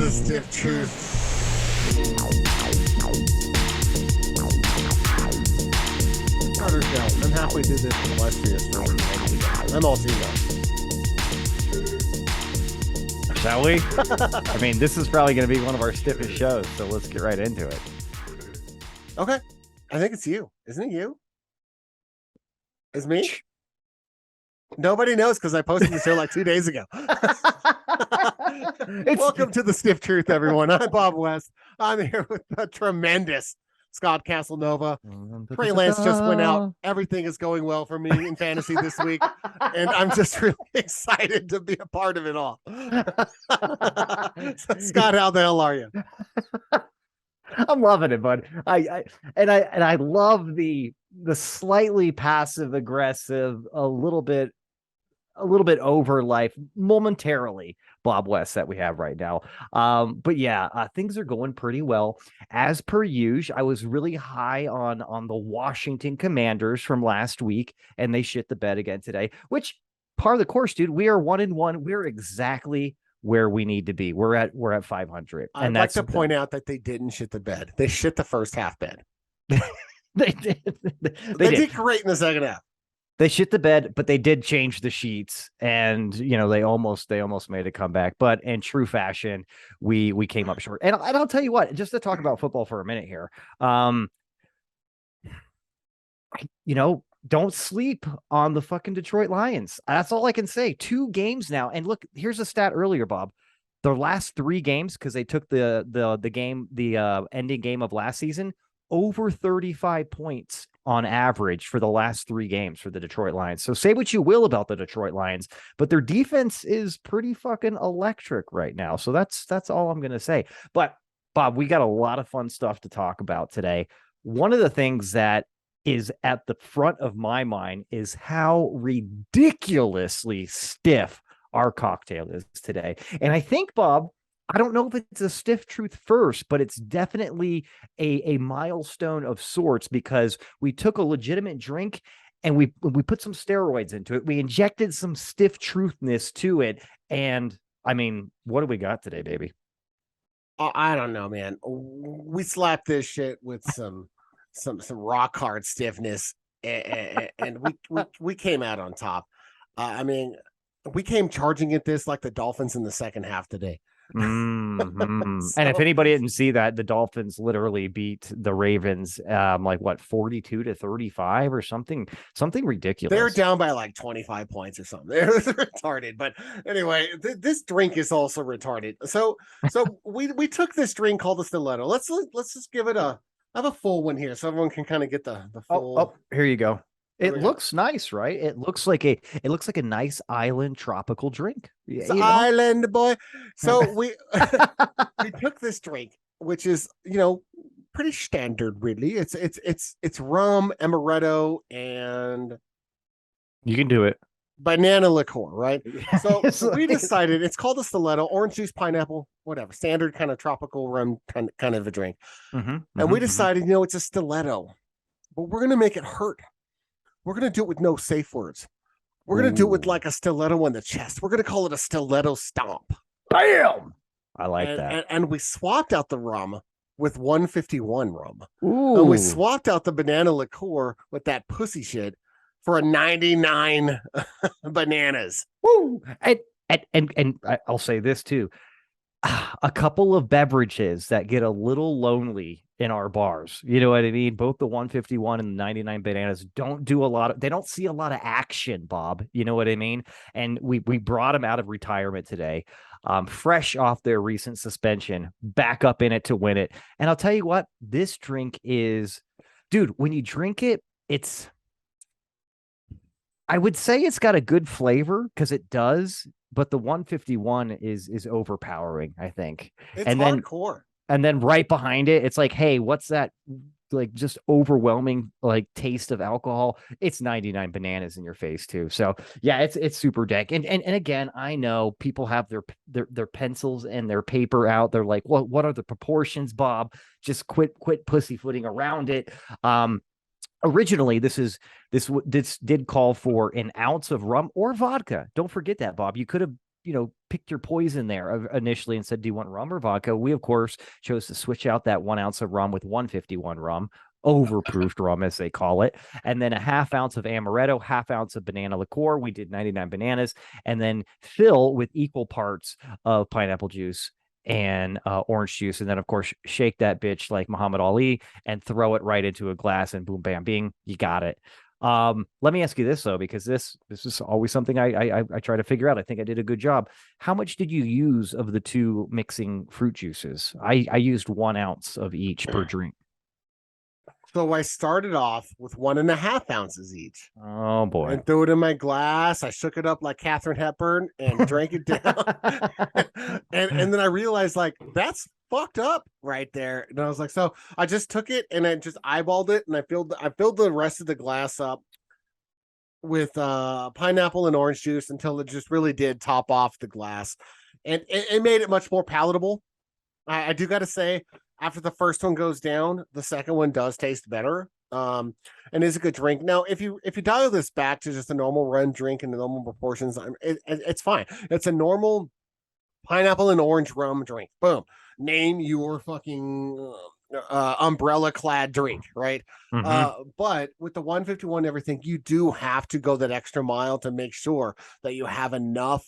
the stiff truth. Starter show. I'm halfway through this illustrious story. I'm all teamed up. Shall we? I mean, this is probably going to be one of our stiffest shows, so let's get right into it. Okay. I think it's you. Isn't it you? It's me? Nobody knows because I posted the show like 2 days ago. Welcome to the Stiff Truth, everyone. I'm Bob West. I'm here with the tremendous Scott Castlenova. Trey Lance just went out. Everything is going well for me in fantasy this week, and I'm just really excited to be a part of it all. So, Scott, how the hell are you? I'm loving it, bud. I love the slightly passive aggressive, a little bit over life momentarily Bob West that we have right now. But yeah, things are going pretty well. As per usual, I was really high on the Washington Commanders from last week, and they shit the bed again today, which part of the course, dude. We are 1-1. We're exactly where we need to be. We're at 500. I'd like to point out that they didn't shit the bed. They shit the first half bed. They did. They did great in the second half. They shit the bed, but they did change the sheets, and they almost made a comeback. But in true fashion, we came up short. And I'll tell you what, just to talk about football for a minute here, don't sleep on the fucking Detroit Lions. That's all I can say. 2 games now, and look, here's a stat earlier, Bob. Their last 3 games, because they took the ending game of last season, over 35 points on average for the last 3 games for the Detroit Lions. So say what you will about the Detroit Lions, but their defense is pretty fucking electric right now. So that's all I'm going to say. But Bob, we got a lot of fun stuff to talk about today. One of the things that is at the front of my mind is how ridiculously stiff our cocktail is today. And I think, Bob, I don't know if it's a stiff truth first, but it's definitely a milestone of sorts, because we took a legitimate drink and we put some steroids into it. We injected some stiff truthness to it. And I mean, what do we got today, baby? I don't know, man. We slapped this shit with some rock hard stiffness, and we came out on top. I mean, we came charging at this like the Dolphins in the second half today. Mm-hmm. And if anybody didn't see that, the Dolphins literally beat the Ravens 42-35 or something ridiculous. They're down by like 25 points or something. They're retarded. But anyway, this drink is also retarded. So we took this drink called the Stiletto. Let's just give it I have a full one here so everyone can kind of get the full. Oh, here you go. It looks nice, right? It looks like a nice island tropical drink. Island boy. So we took this drink, which is pretty standard, really. It's rum, amaretto, and you can do it. Banana liqueur, right? So we decided it's called a Stiletto, orange juice, pineapple, whatever, standard kind of tropical rum kind of a drink. And we decided, it's a Stiletto, but we're gonna make it hurt. We're going to do it with no safe words. We're going to do it with like a stiletto on the chest. We're going to call it a stiletto stomp. Bam! I like that. And we swapped out the rum with 151 rum. Ooh. And we swapped out the banana liqueur with that pussy shit for a 99 bananas. Woo! And I'll say this too. A couple of beverages that get a little lonely in our bars. You know what I mean? Both the 151 and the 99 bananas they don't see a lot of action, Bob. You know what I mean? And we brought them out of retirement today, fresh off their recent suspension, back up in it to win it. And I'll tell you what, this drink is, dude, when you drink it, I would say it's got a good flavor because it does, but the 151 is overpowering, I think. It's hardcore. And then right behind it, it's like, hey, what's that? Like just overwhelming like taste of alcohol. It's 99 bananas in your face too. So yeah, it's super dank. And again, I know people have their pencils and their paper out. They're like, well, what are the proportions, Bob? Just quit pussyfooting around it. Originally, this did call for an ounce of rum or vodka. Don't forget that, Bob. You could have picked your poison there initially and said, do you want rum or vodka? We, of course, chose to switch out that 1 ounce of rum with 151 rum, overproofed rum, as they call it, and then a ½ ounce of amaretto, ½ ounce of banana liqueur. We did 99 bananas, and then fill with equal parts of pineapple juice and orange juice, and then of course shake that bitch like Muhammad Ali and throw it right into a glass, and boom, bam, bing, you got it. Let me ask you this though, because this is always something I try to figure out. I think I did a good job. How much did you use of the two mixing fruit juices? I used 1 ounce of each per drink. So I started off with 1.5 ounces each. Oh boy! And threw it in my glass. I shook it up like Katharine Hepburn and drank it down. and then I realized like that's fucked up right there. And I was like, so I just took it and I just eyeballed it, and I filled the rest of the glass up with pineapple and orange juice until it just really did top off the glass, and it made it much more palatable. I do got to say, after the first one goes down, the second one does taste better. And is a good drink. Now, if you dial this back to just a normal run drink in the normal proportions, it's fine. It's a normal pineapple and orange rum drink. Boom. Name your fucking umbrella clad drink, right? But with the 151 and everything, you do have to go that extra mile to make sure that you have enough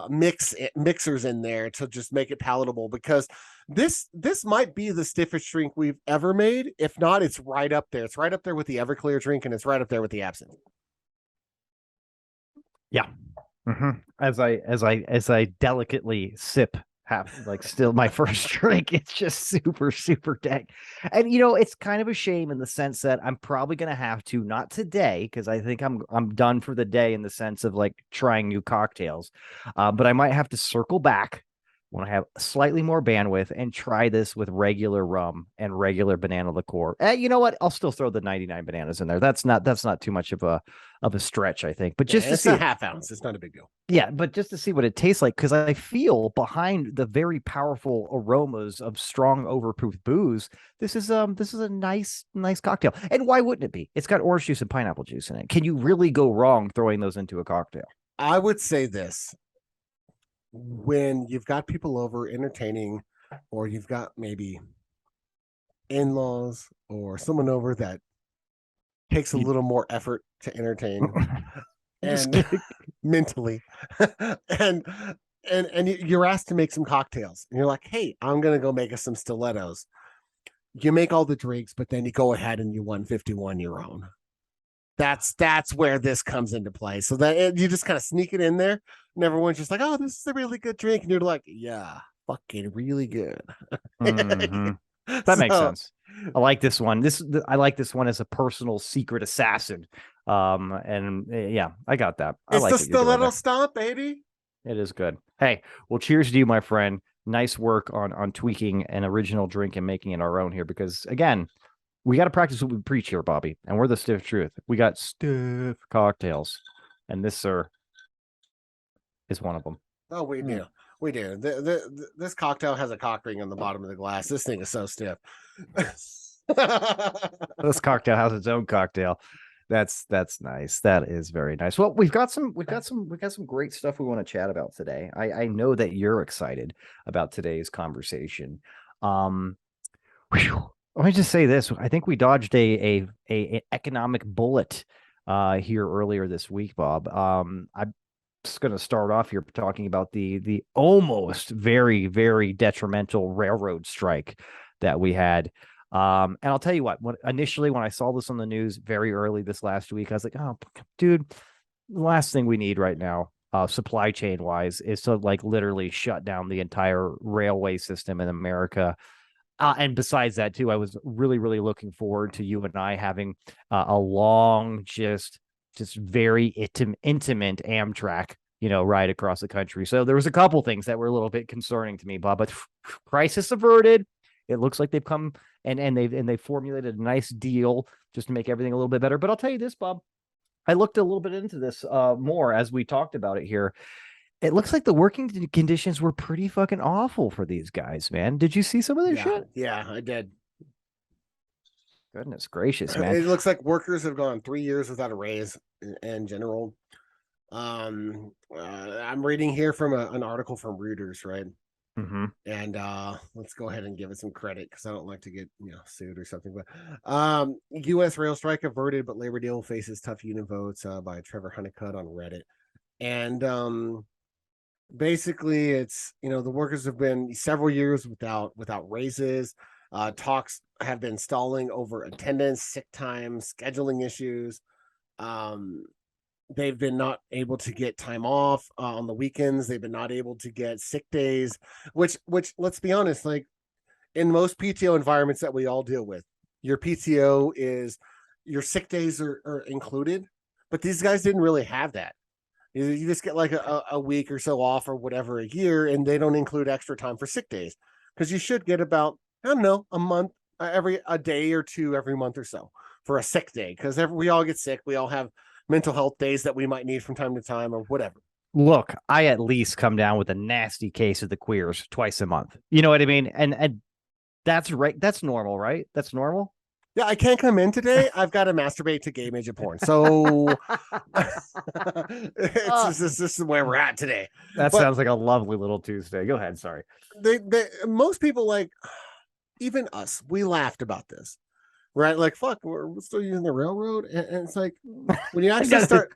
mixers in there to just make it palatable, because this might be the stiffest drink we've ever made. If not, it's right up there. It's right up there with the Everclear drink, and it's right up there with the absinthe. Yeah. As I delicately sip still my first drink, it's just super, super dank. And it's kind of a shame in the sense that I'm probably gonna have to, not today, because I think I'm done for the day in the sense of like trying new cocktails. But I might have to circle back when I have slightly more bandwidth and try this with regular rum and regular banana liqueur. You know what? I'll still throw the 99 bananas in there. That's not too much of a stretch, I think. But just to see a ½ ounce, it's not a big deal. Yeah, but just to see what it tastes like, because I feel behind the very powerful aromas of strong overproof booze, this is a nice cocktail. And why wouldn't it be? It's got orange juice and pineapple juice in it. Can you really go wrong throwing those into a cocktail? I would say this: when you've got people over entertaining, or you've got maybe in-laws or someone over that takes a little more effort to entertain and mentally, and you're asked to make some cocktails, and you're like, hey, I'm gonna go make us some stilettos. You make all the drinks, but then you go ahead and you 151 your own. That's where this comes into play. So that you just kind of sneak it in there, and everyone's just like, "Oh, this is a really good drink," and you're like, "Yeah, fucking really good." That makes sense. I like this one. I like this one as a personal secret assassin. Yeah, I got that. It's the stiletto stomp, baby. It is good. Hey, well, cheers to you, my friend. Nice work on tweaking an original drink and making it our own here, because again, we got to practice what we preach here, Bobby. And we're the stiff truth. We got stiff cocktails. And this, sir, is one of them. Oh, we do. We do. This cocktail has a cock ring on the bottom of the glass. This thing is so stiff. This cocktail has its own cocktail. That's nice. That is very nice. Well, we've got some great stuff we want to chat about today. I know that you're excited about today's conversation. Let me just say this. I think we dodged an economic bullet here earlier this week, Bob. I'm just going to start off here talking about the almost very, very detrimental railroad strike that we had. And I'll tell you what, initially when I saw this on the news very early this last week, I was like, oh, dude, the last thing we need right now, supply chain wise, is to like literally shut down the entire railway system in America. And besides that, too, I was really, really looking forward to you and I having a long, just very intimate Amtrak, ride across the country. So there was a couple things that were a little bit concerning to me, Bob. But crisis averted. It looks like they've come and they've formulated a nice deal just to make everything a little bit better. But I'll tell you this, Bob. I looked a little bit into this more as we talked about it here. It looks like the working conditions were pretty fucking awful for these guys, man. Did you see some of this shit? Yeah, I did. Goodness gracious, man. It looks like workers have gone 3 years without a raise in general. I'm reading here from an article from Reuters, right? Mm-hmm. And let's go ahead and give it some credit because I don't like to get sued or something. But U.S. rail strike averted, but labor deal faces tough union votes by Trevor Honeycutt on Reddit. And basically, it's the workers have been several years without raises. Talks have been stalling over attendance, sick time, scheduling issues. Um, they've been not able to get time off on the weekends. They've been not able to get sick days, which let's be honest, like in most PTO environments that we all deal with, your PTO is your sick days are included, but these guys didn't really have that. You just get like a week or so off or whatever a year, and they don't include extra time for sick days because you should get about, I don't know, a month, a day or two every month or so for a sick day because we all get sick. We all have mental health days that we might need from time to time or whatever. Look, I at least come down with a nasty case of the queers twice a month. You know what I mean? And that's right. That's normal, right? That's normal. Yeah, I can't come in today. I've got to masturbate to gay midget porn. So this is where we're at today. That sounds like a lovely little Tuesday. Go ahead. Sorry. Most people, like even us, we laughed about this. Right, like fuck, we're still using the railroad, and it's like when you actually start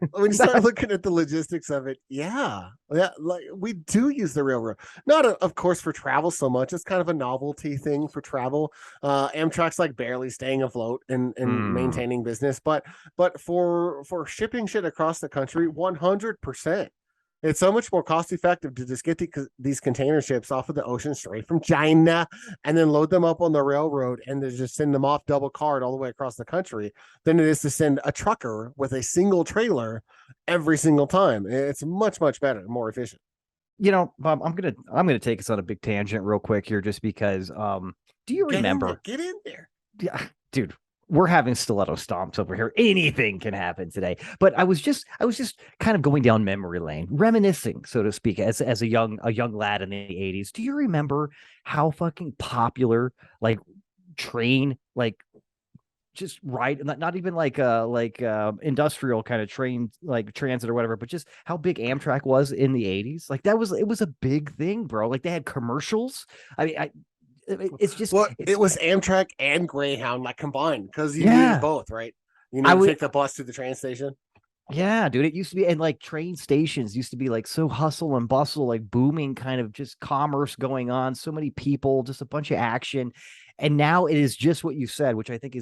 looking at the logistics of it, yeah, like we do use the railroad, not of course for travel so much. It's kind of a novelty thing for travel. Amtrak's like barely staying afloat and maintaining business, but for shipping shit across the country, 100%. It's so much more cost effective to just get these container ships off of the ocean straight from China and then load them up on the railroad and to just send them off double card all the way across the country than it is to send a trucker with a single trailer every single time. It's much, much better, more efficient. Bob, I'm gonna take us on a big tangent real quick here, just because. Do you remember? Get in there. Yeah, dude. We're having stiletto stomps over here. Anything can happen today. But I was just kind of going down memory lane, reminiscing, so to speak, as a young lad in the 80s. Do you remember how fucking popular like train, like just ride, not even like industrial kind of train, like transit or whatever, but just how big Amtrak was in the 80s? Like it was a big thing, bro. Like they had commercials. I mean, it's just it was Amtrak and Greyhound like combined because you needed both, right? You need to take the bus to the train station. Yeah, dude, it used to be, and like train stations used to be like so hustle and bustle, like booming kind of just commerce going on, so many people, just a bunch of action. And now it is just what you said, which I think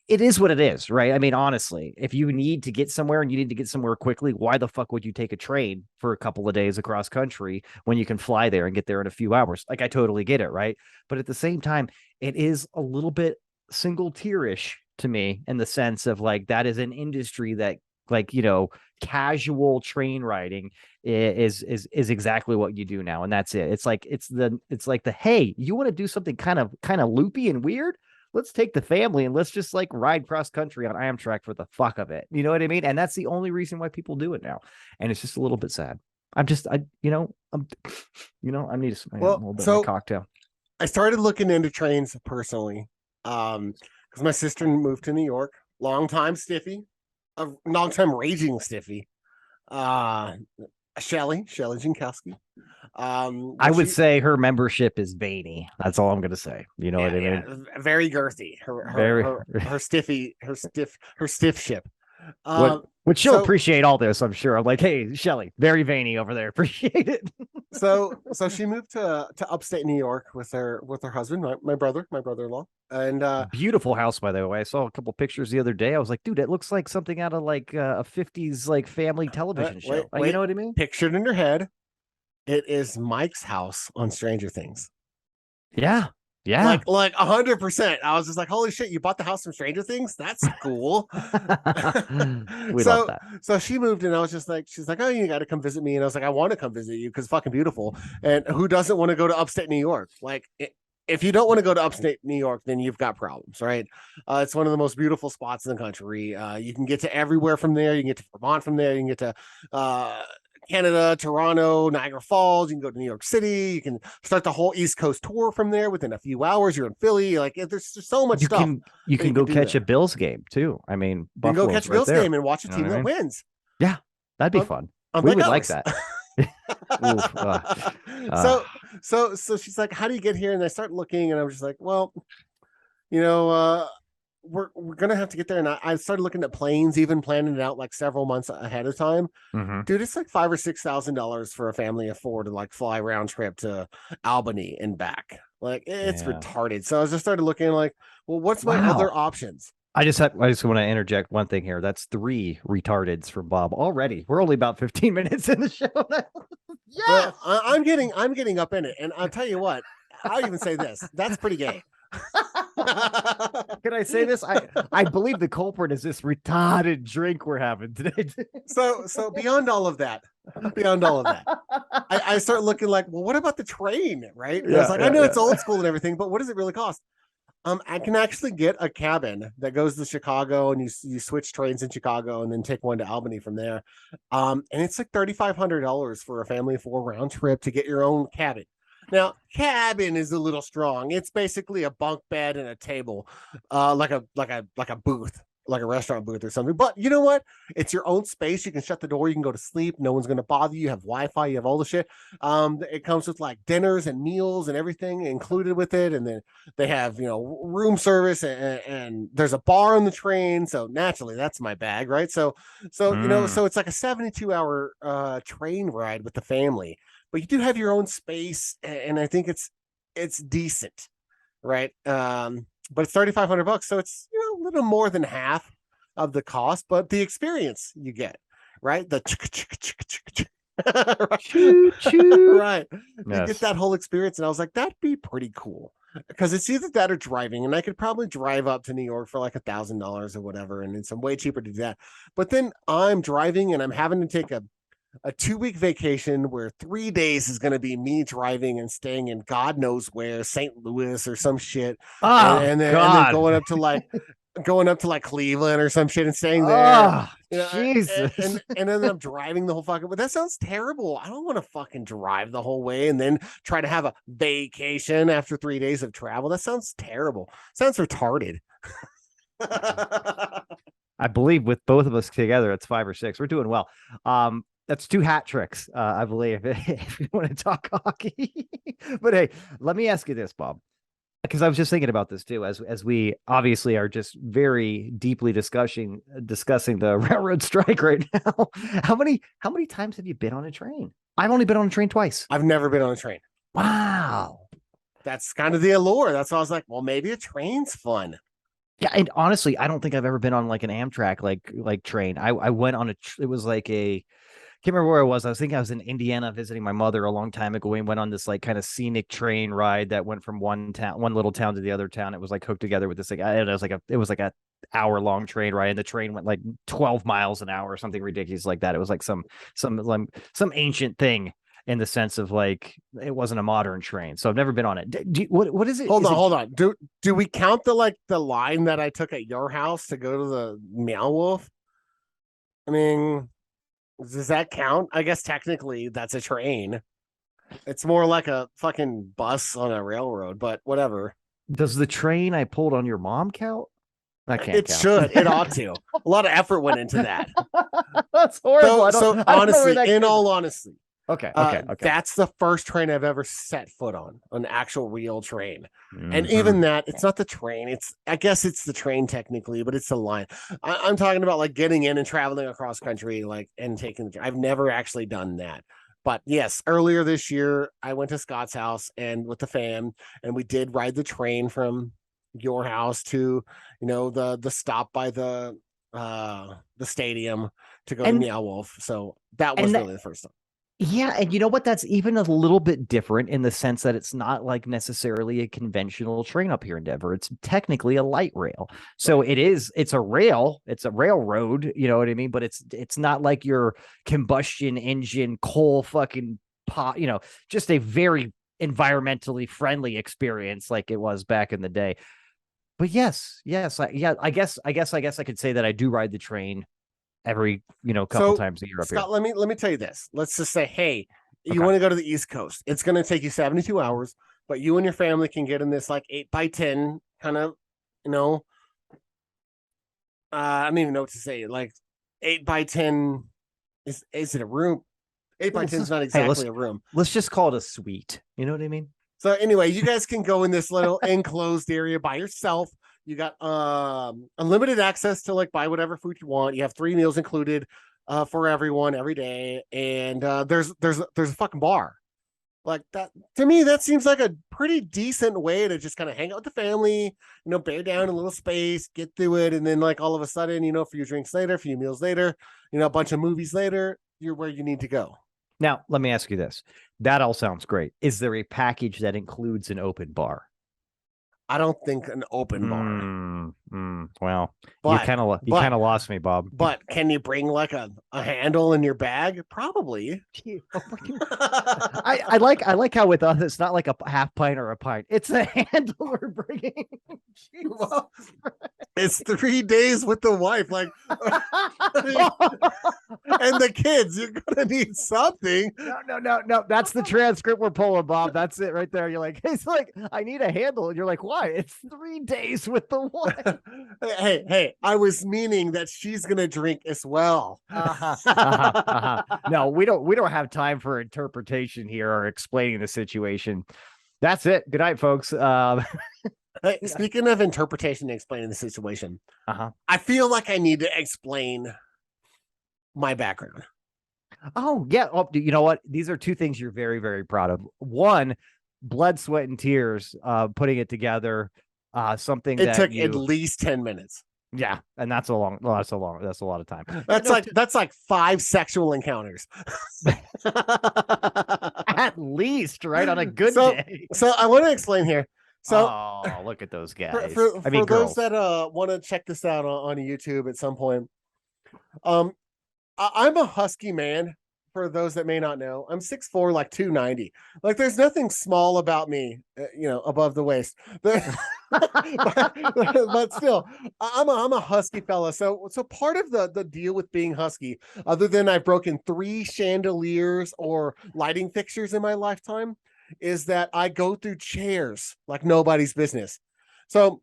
it is what it is, right? I mean, honestly, if you need to get somewhere and you need to get somewhere quickly, why the fuck would you take a train for a couple of days across country when you can fly there and get there in a few hours? Like, I totally get it, right? But at the same time, it is a little bit single tierish to me in the sense of like, that is an industry that, like, casual train riding is exactly what you do now. And that's it. It's like the, hey, you want to do something kind of loopy and weird? Let's take the family and let's just like ride cross country on Amtrak for the fuck of it. You know what I mean? And that's the only reason why people do it now. And it's just a little bit sad. I need a little bit of a cocktail. I started looking into trains personally, because my sister moved to New York. Long time stiffy, a long time raging stiffy. Shelly Jankowski. I would say her membership is veiny. That's all I'm gonna say. You know what I mean? Very girthy. Her stiff ship. Which she'll appreciate all this, I'm sure. I'm like, hey, Shelly, very veiny over there. Appreciate it. so she moved to upstate New York with her husband, my brother-in-law, and beautiful house, by the way. I saw a couple pictures the other day. I was like, dude, it looks like something out of like a 50s like family television show. Wait, you know what I mean? Pictured in your head, it is Mike's house on Stranger Things. Yeah. Yeah, like 100%. I was just like, holy shit, you bought the house from Stranger Things? That's cool. We love that. So she moved, and I was just like, she's like, oh, you got to come visit me, and I was like, I want to come visit you because fucking beautiful. And who doesn't want to go to upstate New York? Like, if you don't want to go to upstate New York, then you've got problems, right? It's one of the most beautiful spots in the country. You can get to everywhere from there. You can get to Vermont from there. You can get to Canada, Toronto, Niagara Falls. You can go to New York City. You can start the whole East Coast tour from there within a few hours. You're in Philly. Like, there's just so much stuff. You can go catch a Bills game too. I mean, you can go catch a Bills game and watch a team that wins. Yeah. That'd be fun. On We Black would like Hours. that. Oof, So she's like, how do you get here? And I start looking, and I was just like, well, you know, we're gonna have to get there. And I started looking at planes, even planning it out like several months ahead of time. Dude, it's like $5,000 or $6,000 for a family of four to like fly round trip to Albany and back. Like it's retarded. So I just started looking like, well, what's my other options? I just want to interject one thing here. That's 3 retardeds from Bob already. We're only about 15 minutes in the show now. Yes! Well, I'm getting up in it, and I'll tell you what. I'll even say this: that's pretty gay. Can I say this? I believe the culprit is this retarded drink we're having today. So beyond all of that, I start looking like, well, what about the train? Right? I was like, I know it's old school and everything, but what does it really cost? I can actually get a cabin that goes to Chicago, and you switch trains in Chicago, and then take one to Albany from there. And it's like $3,500 for a family of 4 round trip to get your own cabin. Now, cabin is a little strong. It's basically a bunk bed and a table, like a booth, like a restaurant booth or something. But you know what? It's your own space. You can shut the door. You can go to sleep. No one's going to bother you. You have Wi-Fi. You have all the shit. It comes with like dinners and meals and everything included with it. And then they have, room service, and there's a bar on the train. So naturally, that's my bag, right? So it's like a 72-hour train ride with the family. But you do have your own space, and I think it's decent, right? But it's $3,500, so it's a little more than half of the cost, but the experience you get, right? The right, you get that whole experience, and I was like, that'd be pretty cool, because it's either that or driving, and I could probably drive up to New York for like $1,000 or whatever, and it's way cheaper to do that. But then I'm driving, and I'm having to take a 2-week vacation where 3 days is going to be me driving and staying in God knows where, St. Louis or some shit. And then going up to like Cleveland or some shit and staying there. Jesus. And then I'm driving the whole fucking, but that sounds terrible. I don't want to fucking drive the whole way and then try to have a vacation after 3 days of travel. That sounds terrible. Sounds retarded. I believe with both of us together, it's 5 or 6. We're doing well. That's 2 hat tricks, I believe, if you want to talk hockey. But hey, let me ask you this, Bob, because I was just thinking about this too, as we obviously are just very deeply discussing the railroad strike right now. How many times have you been on a train? I've only been on a train twice. I've never been on a train. Wow. That's kind of the allure. That's why I was like, well, maybe a train's fun. Yeah, and honestly, I don't think I've ever been on like an Amtrak like train. I went on it was like a, can't remember where I was. I think I was in Indiana visiting my mother a long time ago. We went on this like kind of scenic train ride that went from one little town to the other town. It was like hooked together with this like it was like a hour-long train ride, and the train went like 12 miles an hour or something ridiculous like that. It was like some ancient thing in the sense of like it wasn't a modern train. So I've never been on it. What is it? Hold on. Do we count the line that I took at your house to go to the Meow Wolf? I mean, does that count? I guess technically that's a train. It's more like a fucking bus on a railroad, but whatever. Does the train I pulled on your mom count? I can't. It should. It ought to. A lot of effort went into that. That's horrible. So honestly, in all honesty, okay. That's the first train I've ever set foot on an actual real train. And even that, it's not the train. I guess it's the train technically, but it's the line. I'm talking about like getting in and traveling across country, and taking I've never actually done that. But yes, earlier this year, I went to Scott's house and with the fam, and we did ride the train from your house to, the stop by the stadium to go to Meow Wolf. So that was really the first time. Yeah, and you know what? That's even a little bit different in the sense that it's not like necessarily a conventional train up here in Denver. It's technically a light rail. So it's a railroad, you know what I mean? But it's not like your combustion engine coal fucking pot, just a very environmentally friendly experience like it was back in the day. But yes, I guess I could say that I do ride the train every couple times a year up Scott, here. let me tell you this. Let's just say, hey, you want to go to the East Coast. It's going to take you 72 hours, but you and your family can get in this like 8x10 kind of, I don't even know what to say, like 8x10 Is it a room? 8x10 is not exactly a room. Let's just call it a suite. You know what I mean? So anyway, you guys can go in this little enclosed area by yourself. You got unlimited access to like buy whatever food you want. You have 3 meals included for everyone every day, and there's a fucking bar. Like that to me, that seems like a pretty decent way to just kind of hang out with the family, bear down a little space, get through it, and then like all of a sudden, a few drinks later, a few meals later, a bunch of movies later, you're where you need to go. Now, let me ask you this. That all sounds great. Is there a package that includes an open bar? I don't think an open bar. Well, you kind of lost me, Bob. But can you bring like a handle in your bag? Probably. I like how with us it's not like a half pint or a pint. It's a handle we're bringing. Well, it's 3 days with the wife, like, and the kids. You're gonna need something. No. That's the transcript we're pulling, Bob. That's it right there. You're like, it's like I need a handle, and you're like, why? It's 3 days with the wife. Hey, I was meaning that she's gonna drink as well. No, we don't have time for interpretation here or explaining the situation. That's it. Good night, folks. Hey, speaking of interpretation and explaining the situation, I feel like I need to explain my background. Oh, yeah. Oh, you know what? These are 2 things you're very, very proud of. One, blood, sweat, and tears, putting it together. Something it took at least 10 minutes. Yeah, and that's a lot of time. That's like 5 sexual encounters. At least, right? On a good day. So I want to explain here. So look at those guys. For those that want to check this out on YouTube at some point. I'm a husky man. For those that may not know, I'm 6'4", like 290. Like there's nothing small about me, above the waist. but still, I'm a husky fella. So part of the deal with being husky, other than I've broken 3 chandeliers or lighting fixtures in my lifetime, is that I go through chairs like nobody's business. So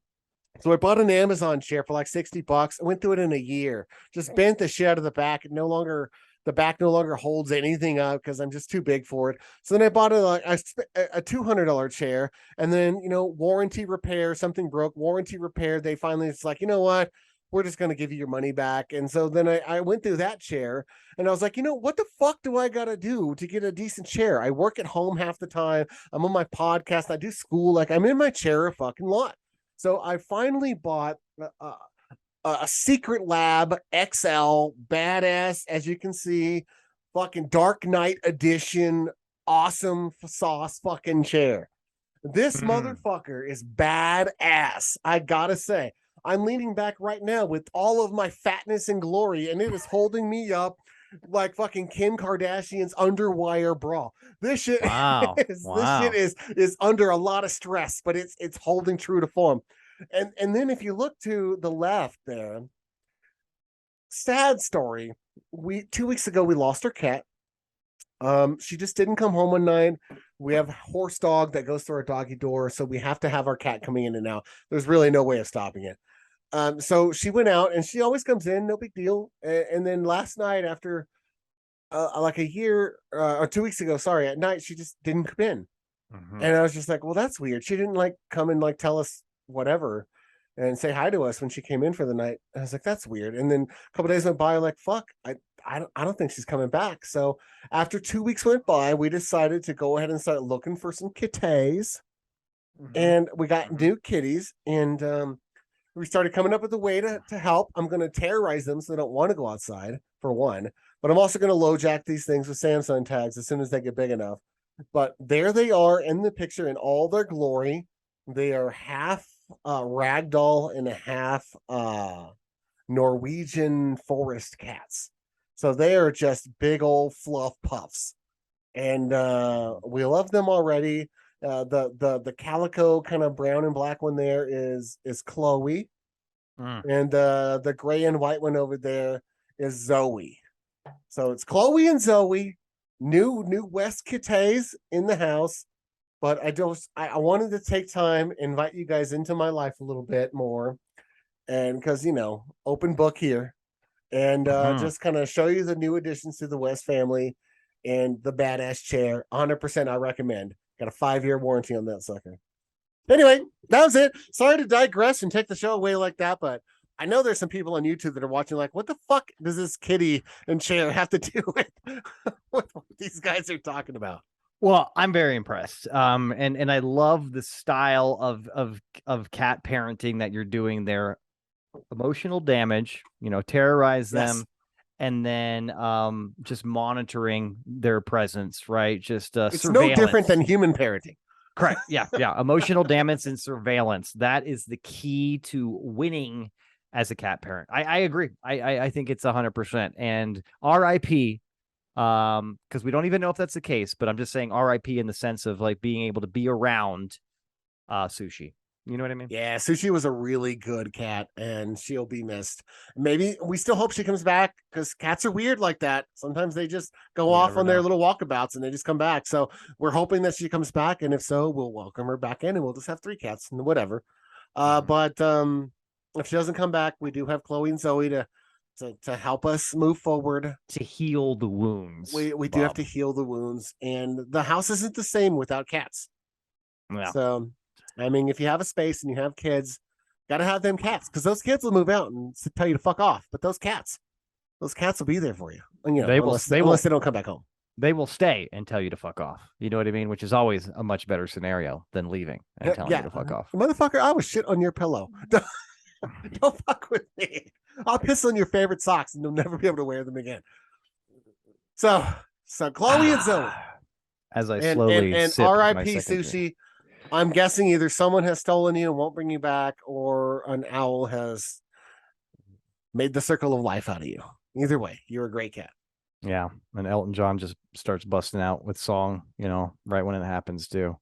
I bought an Amazon chair for like $60. I went through it in a year. Just bent the shit out of the back. The back no longer holds anything up because I'm just too big for it. So then I bought a $200 chair, and then warranty repair, something broke, warranty repair. They finally, it's like, you know what, we're just going to give you your money back. And so then I went through that chair, and I was like, what the fuck do I got to do to get a decent chair? I work at home half the time. I'm on my podcast. I do school. Like I'm in my chair a fucking lot. So I finally bought a Secret Lab XL, badass, as you can see, fucking Dark Knight edition, awesome sauce fucking chair. This motherfucker is badass. I gotta say, I'm leaning back right now with all of my fatness and glory, and it is holding me up like fucking Kim Kardashian's underwire bra. This shit, this shit is under a lot of stress, but it's holding true to form. And then if you look to the left there, sad story. 2 weeks ago we lost our cat. She just didn't come home one night. We have a horse dog that goes through our doggy door, so we have to have our cat coming in and out. There's really no way of stopping it. So she went out, and she always comes in, no big deal. And then last night, after like a year or 2 weeks ago, at night, she just didn't come in. And I was just like, well, that's weird. She didn't like come and like tell us whatever and say hi to us when she came in for the night. I was like, that's weird. And then a couple days went by, I'm like, fuck, I don't think she's coming back. So after 2 weeks went by, we decided to go ahead and start looking for some kitties. And we got new kitties, and we started coming up with a way to help. I'm going to terrorize them so they don't want to go outside, for one, but I'm also going to low jack these things with Samsung tags as soon as they get big enough. But there they are in the picture in all their glory. They are half ragdoll and a half Norwegian forest cats. So they are just big old fluff puffs. And we love them already. The calico kind of brown and black one there is Chloe. And the gray and white one over there is Zoe. So it's Chloe and Zoe, new West Kitties in the house. But I wanted to take time, invite you guys into my life a little bit more. And because, open book here. and just kind of show you the new additions to the West family and the badass chair. 100% I recommend. Got a 5-year warranty on that sucker. Anyway, that was it. Sorry to digress and take the show away like that, but I know there's some people on YouTube that are watching like, what the fuck does this kitty and chair have to do with what these guys are talking about? Well, I'm very impressed. And I love the style of cat parenting that you're doing there. Emotional damage, terrorize them, and then just monitoring their presence, right? Just it's surveillance. No different than human parenting. Correct. Yeah. Emotional damage and surveillance. That is the key to winning as a cat parent. I agree. I think it's 100%. And RIP, because we don't even know if that's the case, but I'm just saying RIP in the sense of like being able to be around Sushi. You know what I mean? Yeah, Sushi was a really good cat, and she'll be missed. Maybe we still hope she comes back, because cats are weird like that. Sometimes they just go off on their little walkabouts and they just come back. So we're hoping that she comes back, and if so, we'll welcome her back in, and we'll just have 3 cats and whatever. But if she doesn't come back, we do have Chloe and Zoe to help us move forward, to heal the wounds. We do have to heal the wounds, and the house isn't the same without cats. Yeah. So I mean, if you have a space and you have kids, gotta have them cats, because those kids will move out and tell you to fuck off. But those cats will be there for you. And, unless they don't come back home. They will stay and tell you to fuck off. You know what I mean? Which is always a much better scenario than leaving and telling you to fuck off. Motherfucker, I was shit on your pillow. Don't fuck with me. I'll piss on your favorite socks and you'll never be able to wear them again. So Chloe and Zoe. As I slowly and R.I.P. Sushi. Drink. I'm guessing either someone has stolen you and won't bring you back, or an owl has made the circle of life out of you. Either way, you're a great cat. Yeah, and Elton John just starts busting out with song, right when it happens too.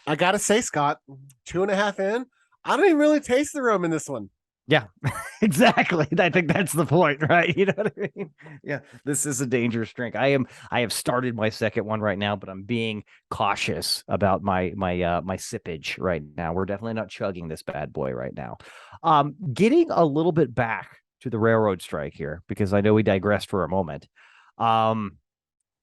I gotta say, Scott, 2.5 in, I don't even really taste the rum in this one. Yeah, exactly. I think that's the point, right? You know what I mean? Yeah, this is a dangerous drink. I have started my second one right now, but I'm being cautious about my sippage right now. We're definitely not chugging this bad boy right now. Getting a little bit back to the railroad strike here, because I know we digressed for a moment.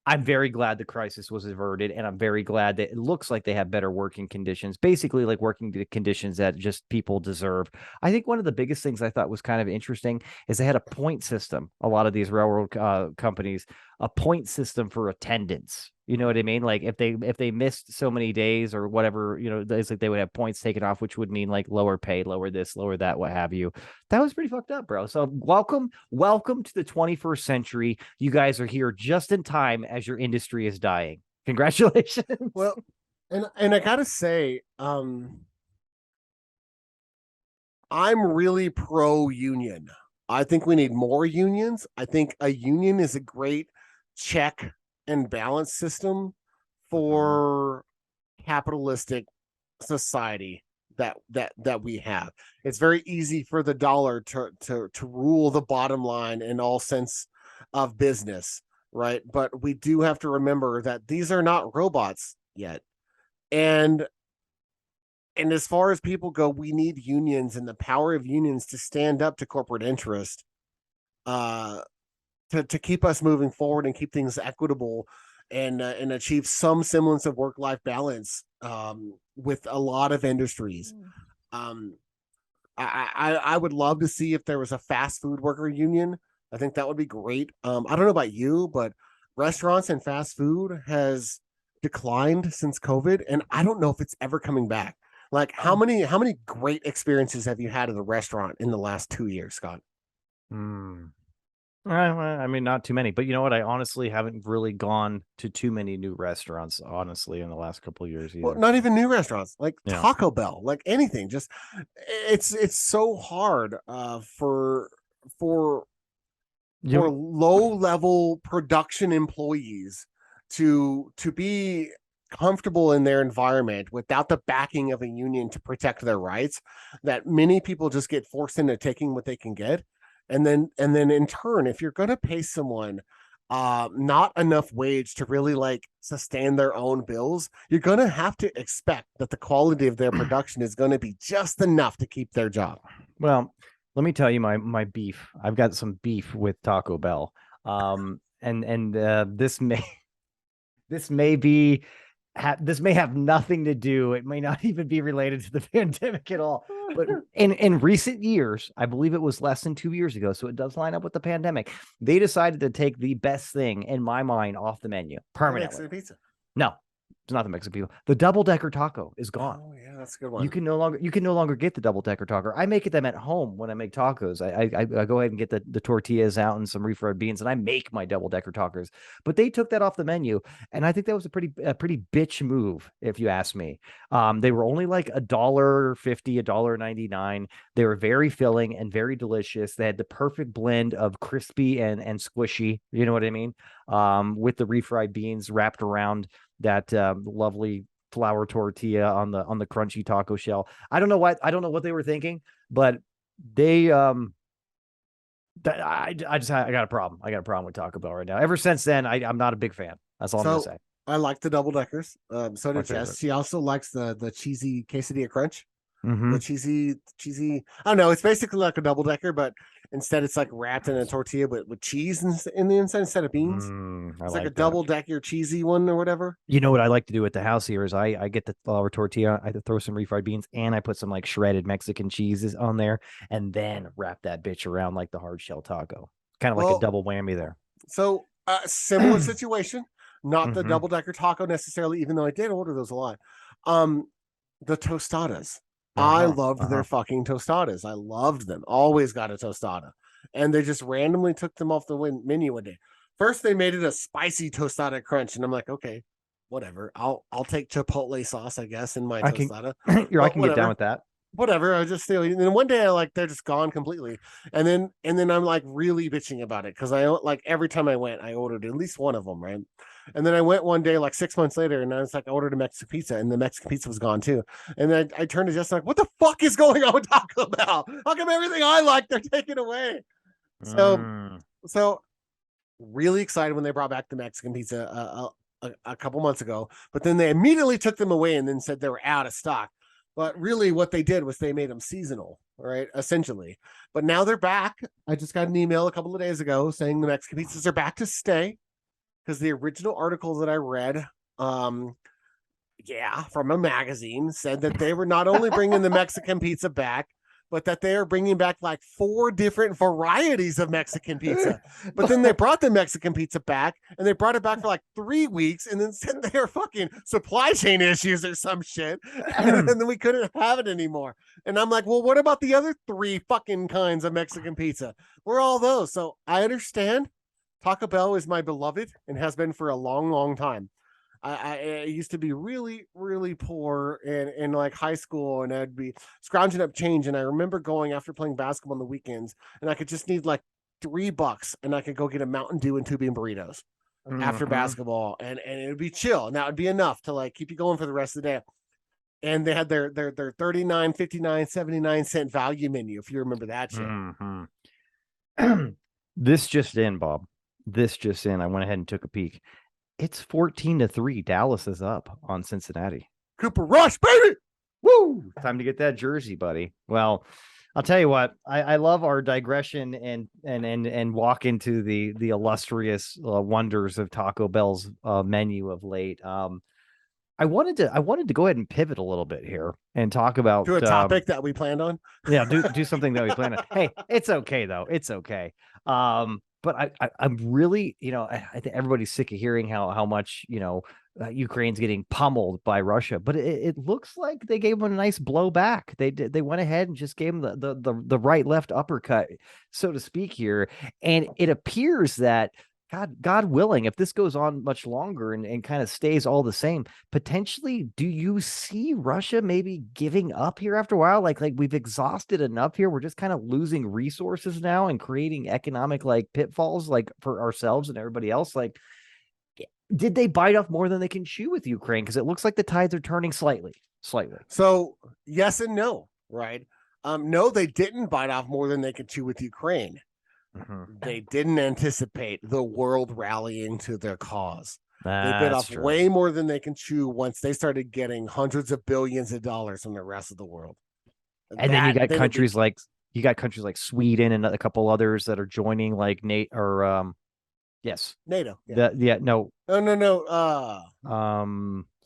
I'm very glad the crisis was averted, and I'm very glad that it looks like they have better working conditions, basically like working conditions that just people deserve. I think one of the biggest things I thought was kind of interesting is they had a point system. A lot of these railroad companies, a point system for attendance. You know what I mean? Like if they missed so many days or whatever, it's like they would have points taken off, which would mean like lower pay, lower this, lower that, what have you. That was pretty fucked up, bro. So welcome to the 21st century. You guys are here just in time as your industry is dying. Congratulations. Well, and I gotta say, I'm really pro union. I think we need more unions. I think a union is a great check and balance system for capitalistic society that we have. It's very easy for the dollar to rule the bottom line in all sense of business, right? But we do have to remember that these are not robots yet. And as far as people go, we need unions and the power of unions to stand up to corporate interest, to keep us moving forward and keep things equitable, and achieve some semblance of work-life balance with a lot of industries. I would love to see if there was a fast food worker union. I think that would be great. I don't know about you, but restaurants and fast food has declined since COVID, and I don't know if it's ever coming back. Like, how many great experiences have you had at a restaurant in the last 2 years, Scott? I mean, not too many, but you know what? I honestly haven't really gone to too many new restaurants, honestly, in the last couple of years either. Well, not even new restaurants, like Taco Bell, like anything. Just it's so hard for low level production employees to be comfortable in their environment without the backing of a union to protect their rights, that many people just get forced into taking what they can get. And then in turn, if you're going to pay someone not enough wage to really like sustain their own bills, you're going to have to expect that the quality of their production is going to be just enough to keep their job. Well, let me tell you my beef. I've got some beef with Taco Bell. This may this may be this may have nothing to do. It may not even be related to the pandemic at all. But in recent years, I believe it was less than 2 years ago, so it does line up with the pandemic. They decided to take the best thing in my mind off the menu permanently. Mexican pizza. No, it's not the Mexican pizza. The double-decker taco is gone. Oh yeah, that's a good one. You can no longer get the double-decker taco. I make them at home when I make tacos. I go ahead and get the tortillas out and some refried beans, and I make my double-decker tacos. But they took that off the menu, and I think that was a pretty bitch move, if you ask me. They were only like $1.50, $1.99. They were very filling and very delicious. They had the perfect blend of crispy and squishy. You know what I mean? With the refried beans wrapped around that lovely flour tortilla on the crunchy taco shell. I don't know what they were thinking, but they I got a problem. I got a problem with Taco Bell right now. Ever since then, I'm not a big fan. That's all I'm gonna say. I like the double deckers. So did Jess. She also likes the cheesy quesadilla crunch. The cheesy. I don't know. It's basically like a double decker, but instead it's like wrapped in a tortilla, but with cheese in the inside instead of beans. It's like a double decker cheesy one or whatever. You know what I like to do at the house here is I get the flour tortilla, I throw some refried beans, and I put some like shredded Mexican cheeses on there, and then wrap that bitch around like the hard shell taco. Kind of like a double whammy there. So similar situation, not the double decker taco necessarily, even though I did order those a lot. The tostadas. I loved their fucking tostadas. I loved them. Always got a tostada. And they just randomly took them off the menu one day. First, they made it a spicy tostada crunch. And I'm like, okay, whatever. I'll take Chipotle sauce, I guess, in my tostada. I can get down with that. Whatever. I just and then one day they're just gone completely. And then I'm like really bitching about it because I like every time I went, I ordered at least one of them, right? And then I went one day, like 6 months later, and I was like, I ordered a Mexican pizza, and the Mexican pizza was gone too. And then I turned to Justin like, what the fuck is going on with Taco Bell? How come everything I like they're taking away? So really excited when they brought back the Mexican pizza a couple months ago, but then they immediately took them away and then said they were out of stock. But really what they did was they made them seasonal, right? Essentially. But now they're back. I just got an email a couple of days ago saying the Mexican pizzas are back to stay. Because the original articles that I read, from a magazine, said that they were not only bringing the Mexican pizza back, but that they are bringing back like 4 different varieties of Mexican pizza. But then they brought the Mexican pizza back, and they brought it back for like 3 weeks, and then said they are fucking supply chain issues or some shit, and then we couldn't have it anymore. And I'm like, well, what about the other 3 fucking kinds of Mexican pizza? Where are all those? So I understand. Taco Bell is my beloved and has been for a long, long time. I used to be really, really poor in like high school, and I'd be scrounging up change. And I remember going after playing basketball on the weekends, and I could just need like $3, and I could go get a Mountain Dew and 2 bean burritos after basketball, and it would be chill, and that would be enough to like keep you going for the rest of the day. And they had their 39, 59, 79-cent value menu, if you remember that shit. This just in, Bob. This just in. I went ahead and took a peek. It's 14-3. Dallas is up on Cincinnati. Cooper Rush, baby. Woo! Time to get that jersey, buddy. Well, I'll tell you what. I love our digression and walk into the illustrious wonders of Taco Bell's menu of late. I wanted to go ahead and pivot a little bit here and talk about a topic that we planned on. Yeah, do something that we planned on. Hey, it's okay though. It's okay. But I'm really, I think everybody's sick of hearing how much, Ukraine's getting pummeled by Russia, but it looks like they gave them a nice blow back. They went ahead and just gave them the right left uppercut, so to speak here. And it appears that God willing, if this goes on much longer and kind of stays all the same, potentially, do you see Russia maybe giving up here after a while? Like we've exhausted enough here. We're just kind of losing resources now and creating economic like pitfalls like for ourselves and everybody else. Like, did they bite off more than they can chew with Ukraine? Because it looks like the tides are turning slightly. So yes and no, right? No, they didn't bite off more than they could chew with Ukraine. They didn't anticipate the world rallying to their cause. They bit off way more than they can chew once they started getting hundreds of billions of dollars from the rest of the world. And then you got countries like you got countries like Sweden and a couple others that are joining like yes. NATO. Yeah. No.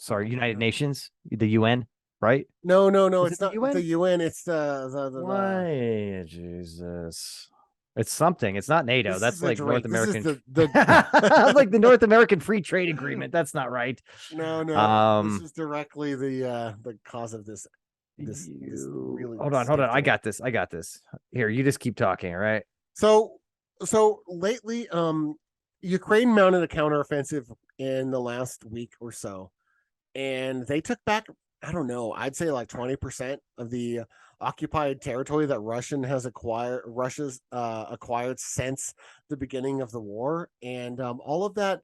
Sorry, United Nations, the UN, right? No. Is It's it the not UN? the UN. It's the Why, Jesus. It's something. It's not NATO. This That's is a like North drink. This is American. the Like the North American Free Trade Agreement. That's not right. No. This is directly the cause of this really Hold on. I got this. Here, you just keep talking, all right? So lately, Ukraine mounted a counteroffensive in the last week or so, and they took back, I don't know, I'd say like 20% of the occupied territory that Russia's acquired since the beginning of the war, and all of that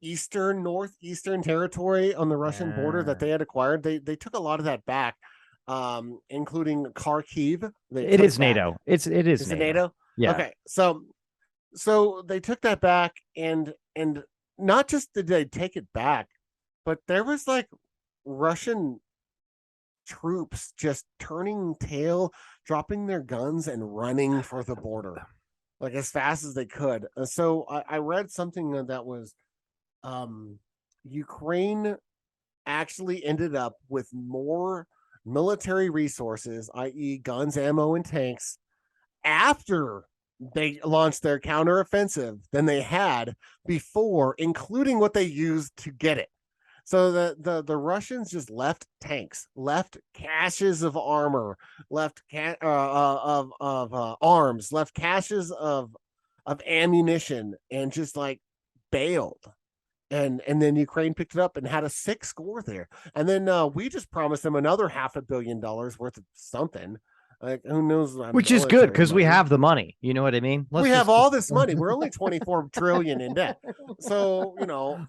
northeastern territory on the Russian border that they had acquired, they took a lot of that back, including Kharkiv. It is NATO. It is NATO. Yeah. Okay, so they took that back, and not just did they take it back, but there was like Russian troops just turning tail, dropping their guns, and running for the border like as fast as they could. So I read something that was Ukraine actually ended up with more military resources, i.e., guns, ammo, and tanks, after they launched their counteroffensive than they had before, including what they used to get it. So the Russians just left tanks, left caches of armor, left arms, left caches of ammunition, and just like bailed. And then Ukraine picked it up and had a 6 score there. And then we just promised them another $500 million worth of something. Like, who knows? Which is good because we have the money. You know what I mean? We have all this money. We're only 24 trillion in debt. So,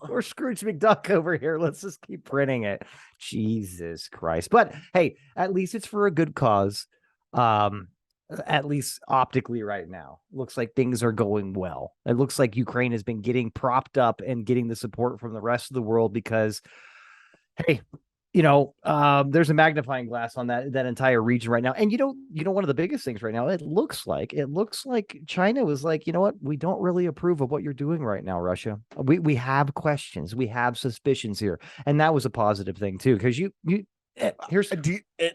we're Scrooge McDuck over here. Let's just keep printing it. Jesus Christ. But hey, at least it's for a good cause. At least optically right now. Looks like things are going well. It looks like Ukraine has been getting propped up and getting the support from the rest of the world because, hey, there's a magnifying glass on that entire region right now. And one of the biggest things right now, it looks like China was like, you know what, we don't really approve of what you're doing right now, Russia. We have questions, we have suspicions here, and that was a positive thing too, because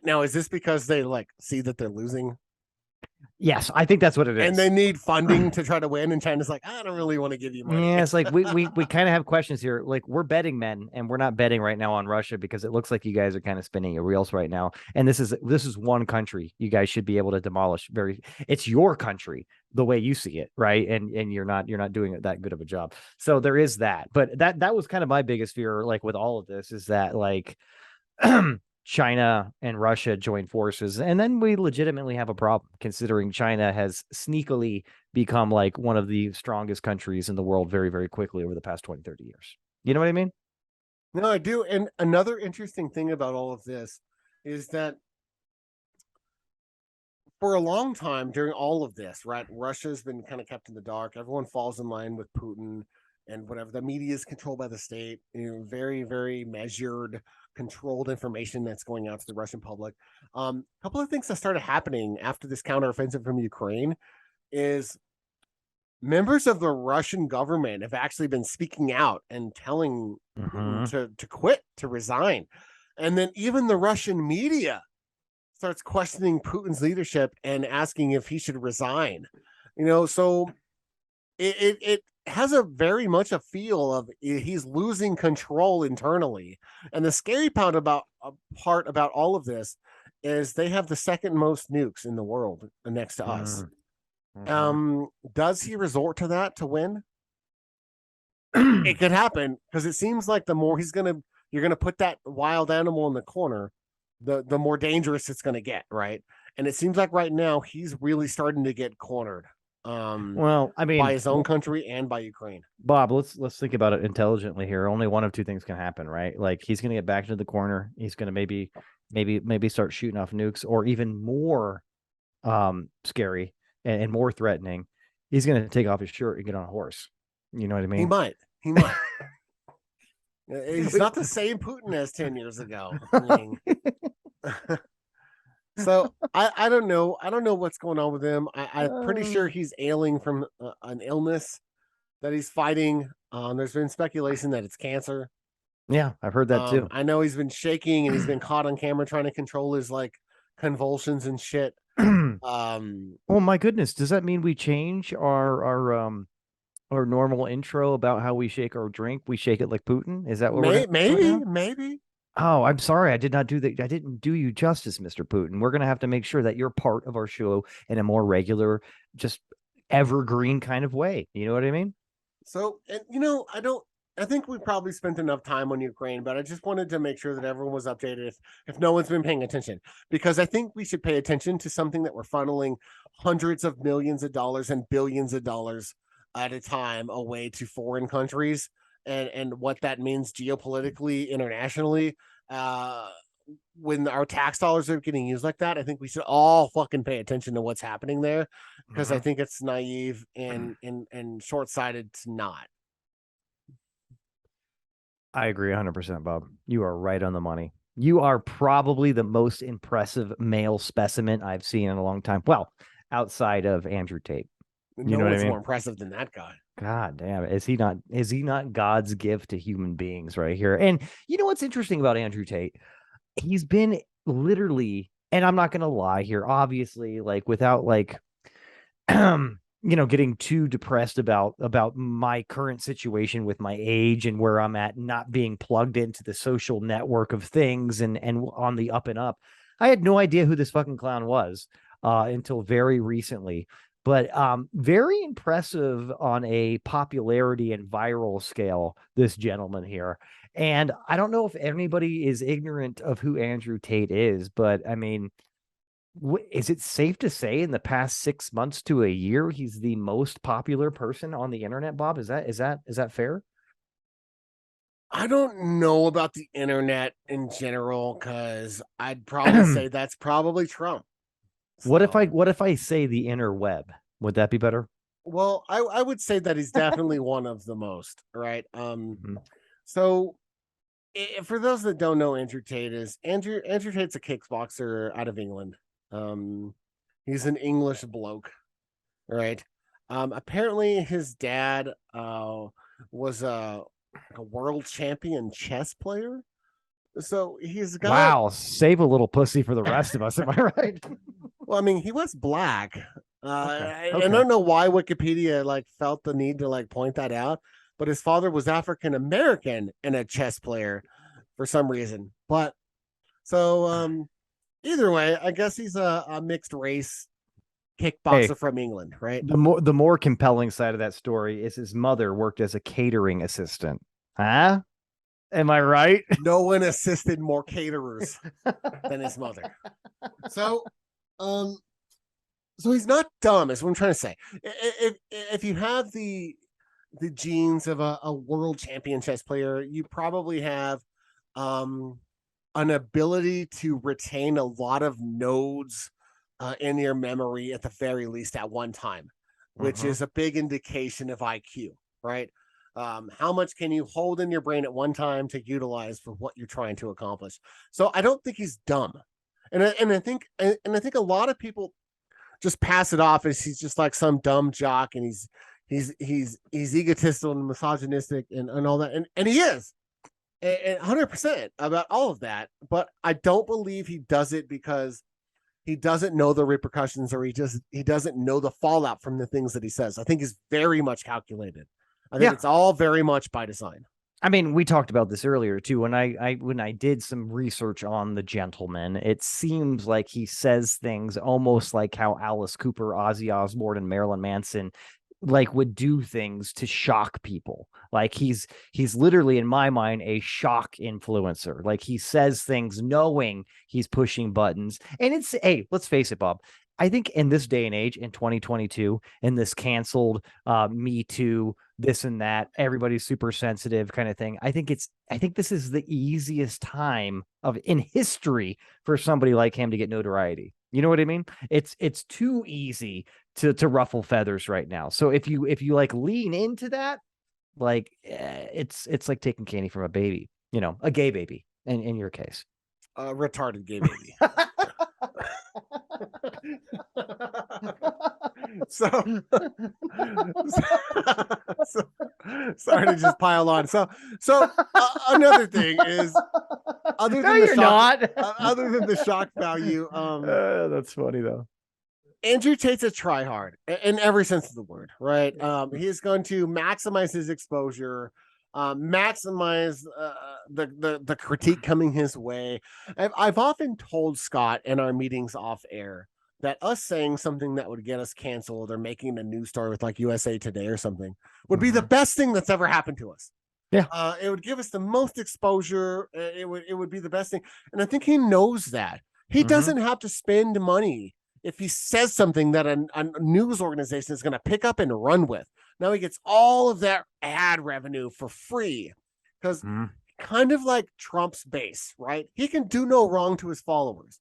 now, is this because they like see that they're losing? Yes, I think that's what it is. And they need funding to try to win. And China's like, I don't really want to give you money. Yeah, it's like we kind of have questions here. Like, we're betting men, and we're not betting right now on Russia because it looks like you guys are kind of spinning your wheels right now. And this is one country you guys should be able to demolish. It's your country the way you see it, right? And you're not doing that good of a job. So there is that. But that was kind of my biggest fear, like with all of this, is that like China and Russia join forces, and then we legitimately have a problem, considering China has sneakily become like one of the strongest countries in the world very, very quickly over the past 20, 30 years. You know what I mean? No, I do. And another interesting thing about all of this is that for a long time during all of this, right, Russia's been kind of kept in the dark. Everyone falls in line with Putin and whatever. The media is controlled by the state, very, very measured, controlled information that's going out to the Russian public. A couple of things that started happening after this counteroffensive from Ukraine is members of the Russian government have actually been speaking out and telling Putin to quit, to resign. And then even the Russian media starts questioning Putin's leadership and asking if he should resign. So it has a very much a feel of he's losing control internally. And the scary part about all of this is they have the second most nukes in the world next to us. Does he resort to that to win? It could happen, because it seems like the more you're gonna put that wild animal in the corner, the more dangerous it's gonna get, right? And it seems like right now he's really starting to get cornered. Well, I mean, by his own country and by Ukraine. Bob, let's think about it intelligently here. Only one of two things can happen, right? Like, he's going to get back into the corner. He's going to maybe start shooting off nukes, or even more scary and more threatening, he's going to take off his shirt and get on a horse. You know what I mean? He might. He's not the same Putin as 10 years ago. I mean, So I don't know. I don't know what's going on with him. I'm pretty sure he's ailing from an illness that he's fighting. There's been speculation that it's cancer. Yeah, I've heard that too. I know he's been shaking and he's been caught on camera trying to control his like convulsions and shit. Oh my goodness, does that mean we change our normal intro about how we shake our drink? We shake it like Putin? Is that what we're maybe? Oh, I'm sorry. I did not do that. I didn't do you justice, Mr. Putin. We're going to have to make sure that you're part of our show in a more regular, just evergreen kind of way. You know what I mean? So, and I think we probably spent enough time on Ukraine, but I just wanted to make sure that everyone was updated if no one's been paying attention, because I think we should pay attention to something that we're funneling hundreds of millions of dollars and billions of dollars at a time away to foreign countries, and what that means geopolitically, internationally. When our tax dollars are getting used like that, I think we should all fucking pay attention to what's happening there, because I think it's naive and short-sighted to not. I agree 100%, Bob. You are right on the money. You are probably the most impressive male specimen I've seen in a long time. Well, outside of Andrew Tate. You know what's more impressive than that guy? God damn it. Is he not God's gift to human beings right here? And you know what's interesting about Andrew Tate? He's been literally, and I'm not gonna lie here, obviously, like without like getting too depressed about my current situation with my age and where I'm at, not being plugged into the social network of things and on the up and up. I had no idea who this fucking clown was until very recently. But very impressive on a popularity and viral scale, this gentleman here. And I don't know if anybody is ignorant of who Andrew Tate is, but I mean, is it safe to say in the past 6 months to a year, he's the most popular person on the internet, Bob? Is that fair? I don't know about the internet in general, because I'd probably say that's probably Trump. What if I say the interweb? Would that be better? Well, I would say that he's definitely one of the most, right? So for those that don't know, Andrew Tate's a kickboxer out of England. He's an English bloke, right? Apparently his dad was a world champion chess player. So he's got, wow, save a little pussy for the rest of us. Am I right? Well, I mean, he was black. Okay. I don't know why Wikipedia like felt the need to like point that out, but his father was African American and a chess player for some reason. But so either way, I guess he's a mixed race kickboxer from England, right? The more compelling side of that story is his mother worked as a catering assistant. Huh? Am I right? No one assisted more caterers than his mother. So he's not dumb, is what I'm trying to say. If you have the genes of a world champion chess player, you probably have an ability to retain a lot of nodes in your memory at the very least at one time, which is a big indication of IQ, right? How much can you hold in your brain at one time to utilize for what you're trying to accomplish? So I don't think he's dumb, and I think a lot of people just pass it off as he's just like some dumb jock, and he's egotistical and misogynistic and all that, and he is, and 100% about all of that. But I don't believe he does it because he doesn't know the repercussions, or he doesn't know the fallout from the things that he says. I think he's very much calculated. I think it's all very much by design. I mean, we talked about this earlier too. When I did some research on the gentleman, it seems like he says things almost like how Alice Cooper, Ozzy Osbourne, and Marilyn Manson like would do things to shock people. Like he's literally, in my mind, a shock influencer. Like he says things knowing he's pushing buttons. And it's, hey, let's face it, Bob. I think in this day and age, in 2022, in this canceled Me Too, this and that, everybody's super sensitive kind of thing, I think this is the easiest time in history for somebody like him to get notoriety. You know what I mean? It's too easy to ruffle feathers right now. So if you like lean into that, like it's like taking candy from a baby, a gay baby in your case. Retarded gay baby. so, sorry to just pile on. So another thing is, other than other than the shock value, that's funny though. Andrew Tate's a tryhard in every sense of the word, right? He is going to maximize his exposure, maximize the critique coming his way. I've often told Scott in our meetings off air that us saying something that would get us canceled or making a news story with like USA Today or something would be the best thing that's ever happened to us. Yeah, it would give us the most exposure. It would be the best thing, and I think he knows that. He doesn't have to spend money if he says something that a news organization is going to pick up and run with. Now he gets all of that ad revenue for free, because kind of like Trump's base, right? He can do no wrong to his followers.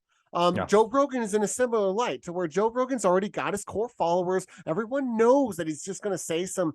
Joe Rogan is in a similar light, to where Joe Rogan's already got his core followers. Everyone knows that he's just going to say some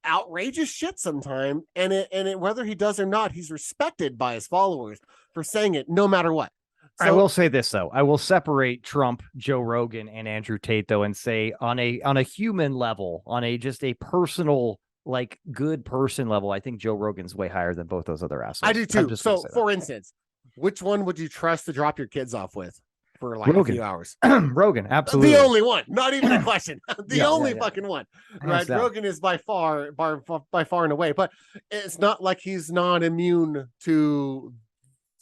outrageous shit sometime, and whether he does or not, he's respected by his followers for saying it no matter what. So, I will say this though, I will separate Trump, Joe Rogan, and Andrew Tate though, and say on a human level, on a just a personal, like, good person level, I think Joe Rogan's way higher than both those other assholes. I do too. So for instance, which one would you trust to drop your kids off with for like Rogan. A few hours? Rogan, absolutely. The only one, not even a question. The only fucking one, right? Rogan is by far and away, but it's not like he's not immune to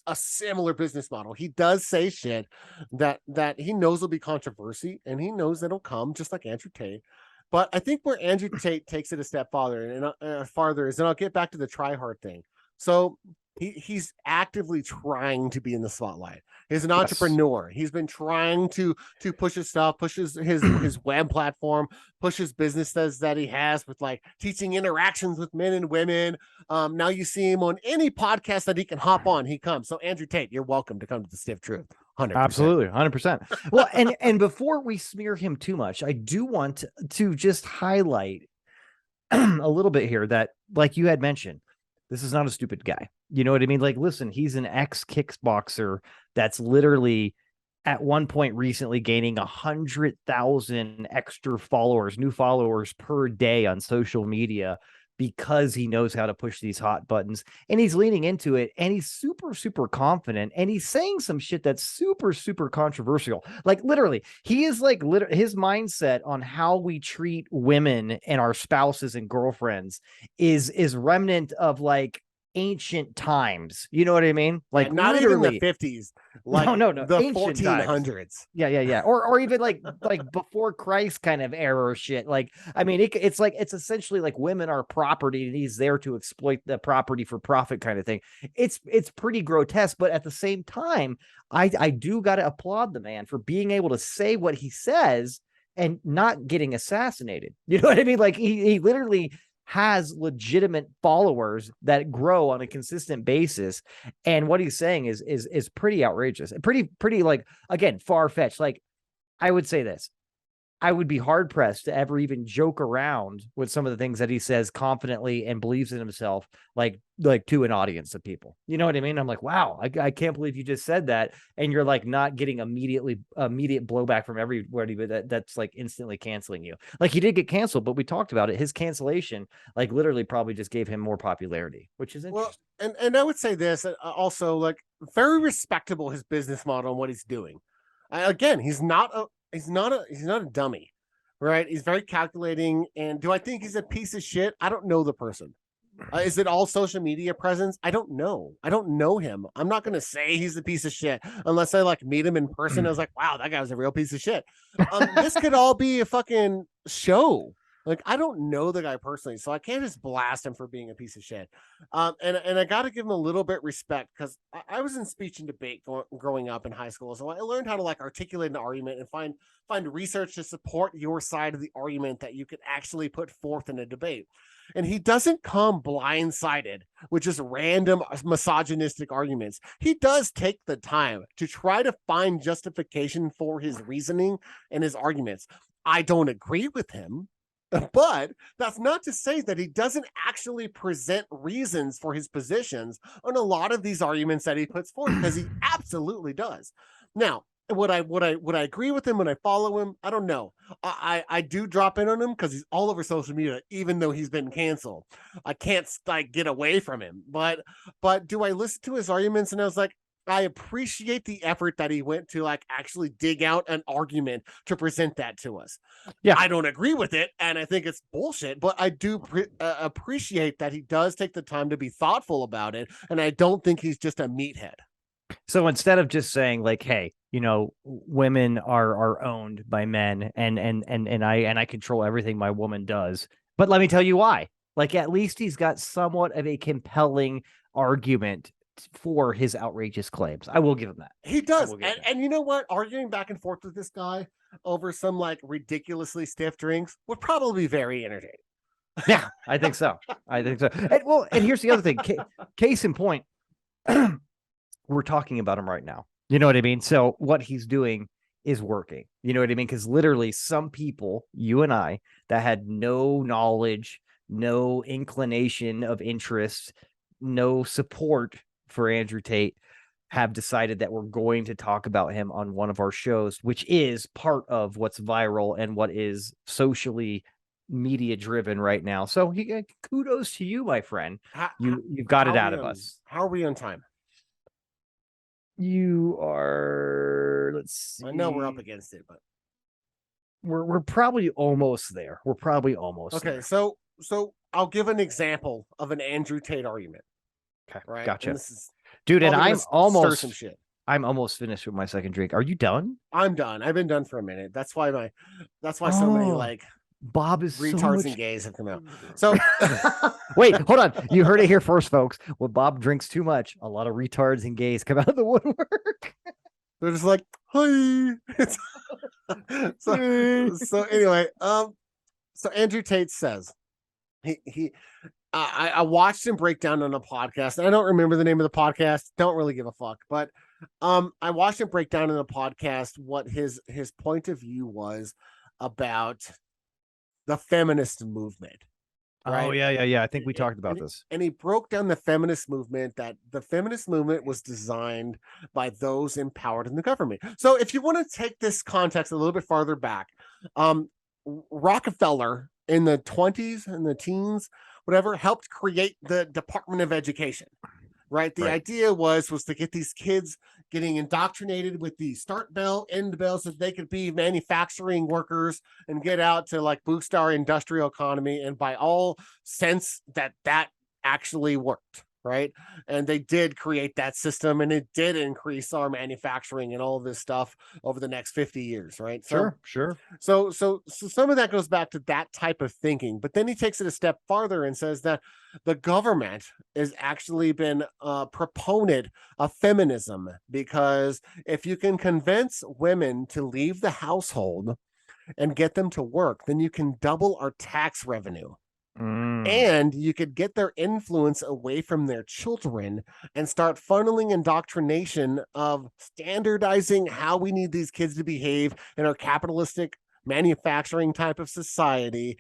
a similar business model. He does say shit that he knows will be controversy, and he knows it'll come, just like Andrew Tate. But I think where Andrew Tate takes it a step farther is, and I'll get back to the try hard thing. So he's actively trying to be in the spotlight. He's an entrepreneur. He's been trying to push his stuff, pushes his web platform, pushes businesses that he has with like teaching interactions with men and women. Now you see him on any podcast that he can hop on, he comes. So Andrew Tate, you're welcome to come to the Stiff Truth. 100%. Absolutely, 100%. Well, and before we smear him too much, I do want to just highlight a little bit here that, like you had mentioned, this is not a stupid guy. You know what I mean? Like, listen, he's an ex-kickboxer that's literally at one point recently gaining 100,000 extra followers, new followers per day on social media, because he knows how to push these hot buttons, and he's leaning into it, and he's super, super confident, and he's saying some shit that's super, super controversial. Like, literally, he is like, his mindset on how we treat women and our spouses and girlfriends is remnant of like ancient times. You know what I mean? Like, not literally even the 50s, like no, the ancient 1400s times. Yeah. Or even like before Christ kind of era shit. Like, I mean, it's like, it's essentially like women are property and he's there to exploit the property for profit kind of thing. It's pretty grotesque, but at the same time, I do got to applaud the man for being able to say what he says and not getting assassinated. You know what I mean? Like, he literally has legitimate followers that grow on a consistent basis, and what he's saying is pretty outrageous, pretty like, again, far-fetched. Like, I would say this, I would be hard pressed to ever even joke around with some of the things that he says confidently and believes in himself, like to an audience of people. You know what I mean? I'm like, wow, I can't believe you just said that. And you're like not getting immediate blowback from everybody, but that's like instantly canceling you. Like, he did get canceled, but we talked about it. His cancellation, like, literally probably just gave him more popularity, which is interesting. Well, and I would say this also, like, very respectable, his business model and what he's doing. Again, he's not a dummy, right? He's very calculating. And do I think he's a piece of shit? I don't know the person. Is it all social media presence? I don't know. I don't know him. I'm not going to say he's a piece of shit unless I like meet him in person. I was like, wow, that guy was a real piece of shit. This could all be a fucking show. Like, I don't know the guy personally, so I can't just blast him for being a piece of shit. And I got to give him a little bit respect, because I was in speech and debate growing up in high school. So I learned how to like articulate an argument and find research to support your side of the argument that you could actually put forth in a debate. And he doesn't come blindsided with just random misogynistic arguments. He does take the time to try to find justification for his reasoning and his arguments. I don't agree with him, but that's not to say that he doesn't actually present reasons for his positions on a lot of these arguments that he puts forth, because he absolutely does. Now, would I agree with him when I follow him? I don't know. I do drop in on him because he's all over social media, even though he's been canceled. I can't like get away from him. But do I listen to his arguments? And I was like, I appreciate the effort that he went to like actually dig out an argument to present that to us. Yeah, I don't agree with it, and I think it's bullshit. But I do appreciate that he does take the time to be thoughtful about it, and I don't think he's just a meathead. So instead of just saying like, "Hey, women are owned by men, and I control everything my woman does," but let me tell you why. Like, at least he's got somewhat of a compelling argument for his outrageous claims. I will give him that. He does. And you know what? Arguing back and forth with this guy over some like ridiculously stiff drinks would probably be very entertaining. Yeah, I think so. And here's the other thing. Case in point, we're talking about him right now. You know what I mean? So what he's doing is working. You know what I mean? Because literally some people, you and I, that had no knowledge, no inclination of interest, no support for Andrew Tate, have decided that we're going to talk about him on one of our shows, which is part of what's viral and what is socially media driven right now. So kudos to you, my friend. You've got it out of us. How are we on time? You are, let's see. I know we're up against it, but we're probably almost there. Okay, there. So I'll give an example of an Andrew Tate argument. Okay, right. Gotcha. Dude, and I'm almost finished with my second drink. Are you done? I'm done. I've been done for a minute. That's why so many like Bob is retards and gays have come out. So wait, hold on. You heard it here first, folks. When Bob drinks too much, a lot of retards and gays come out of the woodwork. They're just like, hi. So anyway, so Andrew Tate says I watched him break down on a podcast. And I don't remember the name of the podcast. Don't really give a fuck. But I watched him break down in a podcast what his point of view was about the feminist movement. Right? Oh, yeah. I think we talked about this. And he broke down the feminist movement, that the feminist movement was designed by those empowered in the government. So if you want to take this context a little bit farther back, Rockefeller in the 20s and the teens, whatever, helped create the Department of Education, right? The idea was to get these kids getting indoctrinated with the start bell, end bell, so that they could be manufacturing workers and get out to like boost our industrial economy. And by all sense, that actually worked, right? And they did create that system, and it did increase our manufacturing and all of this stuff over the next 50 years, right? So, sure. So some of that goes back to that type of thinking, but then he takes it a step farther and says that the government has actually been a proponent of feminism, because if you can convince women to leave the household and get them to work, then you can double our tax revenue. And you could get their influence away from their children and start funneling indoctrination of standardizing how we need these kids to behave in our capitalistic manufacturing type of society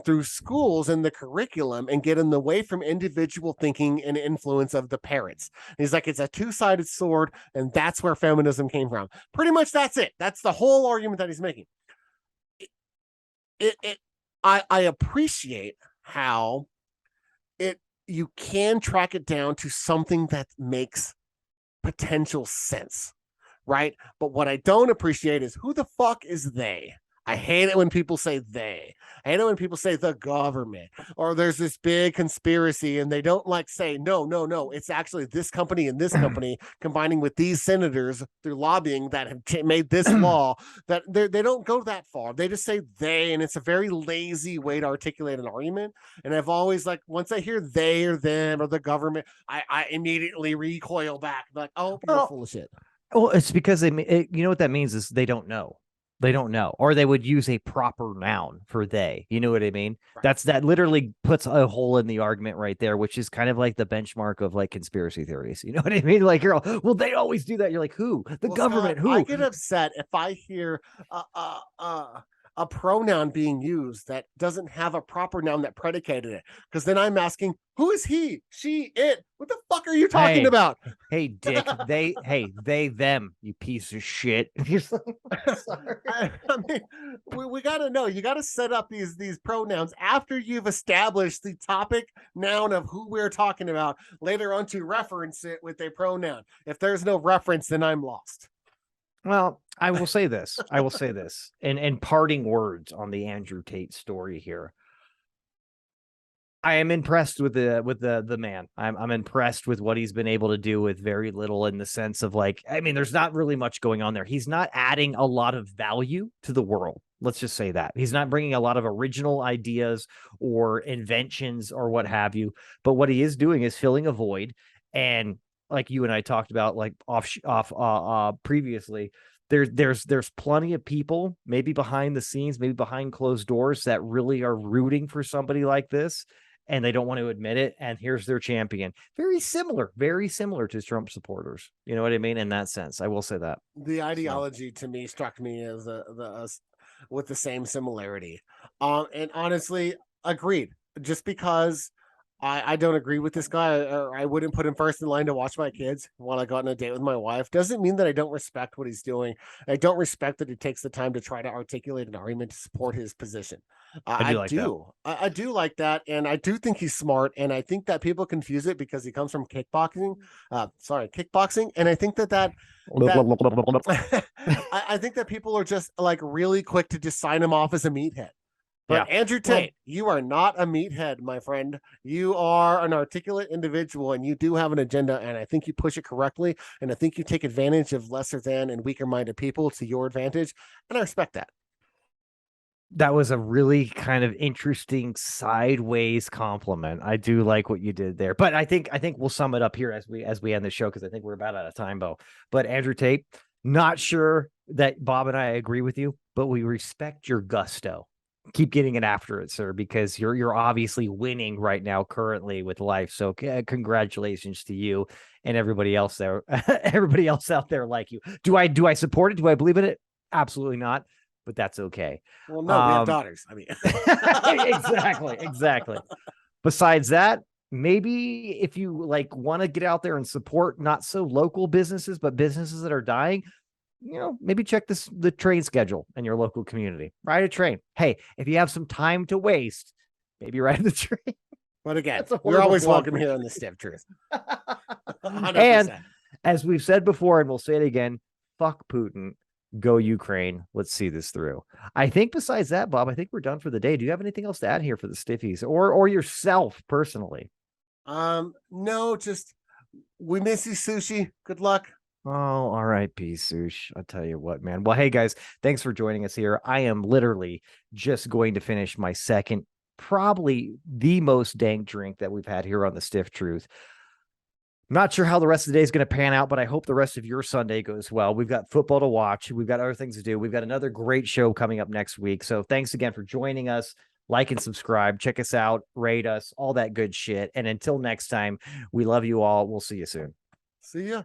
through schools and the curriculum, and get them away from individual thinking and influence of the parents. And he's like, it's a two-sided sword, and that's where feminism came from. Pretty much that's it. That's the whole argument that he's making. I appreciate how you can track it down to something that makes potential sense, right? But what I don't appreciate is, who the fuck is they? I hate it when people say they. I hate it when people say the government, or there's this big conspiracy, and they don't like say, no, it's actually this company and this company combining with these senators through lobbying that have made this law. That they don't go that far. They just say they, and it's a very lazy way to articulate an argument. And I've always, like, once I hear they or them or the government, I immediately recoil back, like, oh, you're full of shit. Well, it's because you know what that means is they don't know. They don't know, or they would use a proper noun for they. You know what I mean? Right. That literally puts a hole in the argument right there, which is kind of like the benchmark of like conspiracy theories. You know what I mean? Like, you're all, well, they always do that. You're like, who? The government? Scott, who? I get upset if I hear a pronoun being used that doesn't have a proper noun that predicated it, because then I'm asking, who is he, she, it? What the fuck are you talking about? Hey, Dick. They, them. You piece of shit. Sorry. I mean, we got to know. You got to set up these pronouns after you've established the topic noun of who we're talking about. Later on, to reference it with a pronoun. If there's no reference, then I'm lost. Well, I will say this. In parting words on the Andrew Tate story here. I am impressed with the man. I'm impressed with what he's been able to do with very little, in the sense of, like, I mean, there's not really much going on there. He's not adding a lot of value to the world. Let's just say that. He's not bringing a lot of original ideas or inventions or what have you. But what he is doing is filling a void. And like you and I talked about, like off previously, there's plenty of people, maybe behind the scenes, maybe behind closed doors, that really are rooting for somebody like this, and they don't want to admit it. And here's their champion. Very similar to Trump supporters. You know what I mean? In that sense, I will say that the ideology to me struck me as with the same similarity. And honestly, agreed. Just because I don't agree with this guy, or I wouldn't put him first in line to watch my kids while I got on a date with my wife, doesn't mean that I don't respect what he's doing. I don't respect that he takes the time to try to articulate an argument to support his position. I do like that, and I do think he's smart, and I think that people confuse it because he comes from kickboxing. And I think that I think that people are just like really quick to just sign him off as a meathead. But yeah. Andrew Tate, you are not a meathead, my friend. You are an articulate individual, and you do have an agenda, and I think you push it correctly, and I think you take advantage of lesser than and weaker-minded people to your advantage, and I respect that. That was a really kind of interesting sideways compliment. I do like what you did there, but I think we'll sum it up here as we end the show, because I think we're about out of time, Bo. But Andrew Tate, not sure that Bob and I agree with you, but we respect your gusto. Keep getting it after it, sir, because you're obviously winning right now currently with life. So congratulations to you and everybody else there, everybody else out there like you. Do I support it? Do I believe in it? Absolutely not. But that's okay. Well, no, we have daughters. I mean, exactly. Besides that, maybe if you like want to get out there and support not so local businesses, but businesses that are dying, you know, maybe check the train schedule in your local community. Ride a train. Hey, if you have some time to waste, maybe ride the train. But again, you're always welcome here on the Stiff Truth. 100%. And as we've said before, and we'll say it again, fuck Putin, go Ukraine. Let's see this through. I think besides that, Bob, I think we're done for the day. Do you have anything else to add here for the Stiffies, or yourself personally? No, just we miss you, Sushi. Good luck. Oh, all right, Sush. I'll tell you what, man. Well, hey, guys, thanks for joining us here. I am literally just going to finish my second, probably the most dank drink that we've had here on the Stiff Truth. Not sure how the rest of the day is going to pan out, but I hope the rest of your Sunday goes well. We've got football to watch. We've got other things to do. We've got another great show coming up next week. So thanks again for joining us. Like and subscribe. Check us out. Rate us. All that good shit. And until next time, we love you all. We'll see you soon. See ya.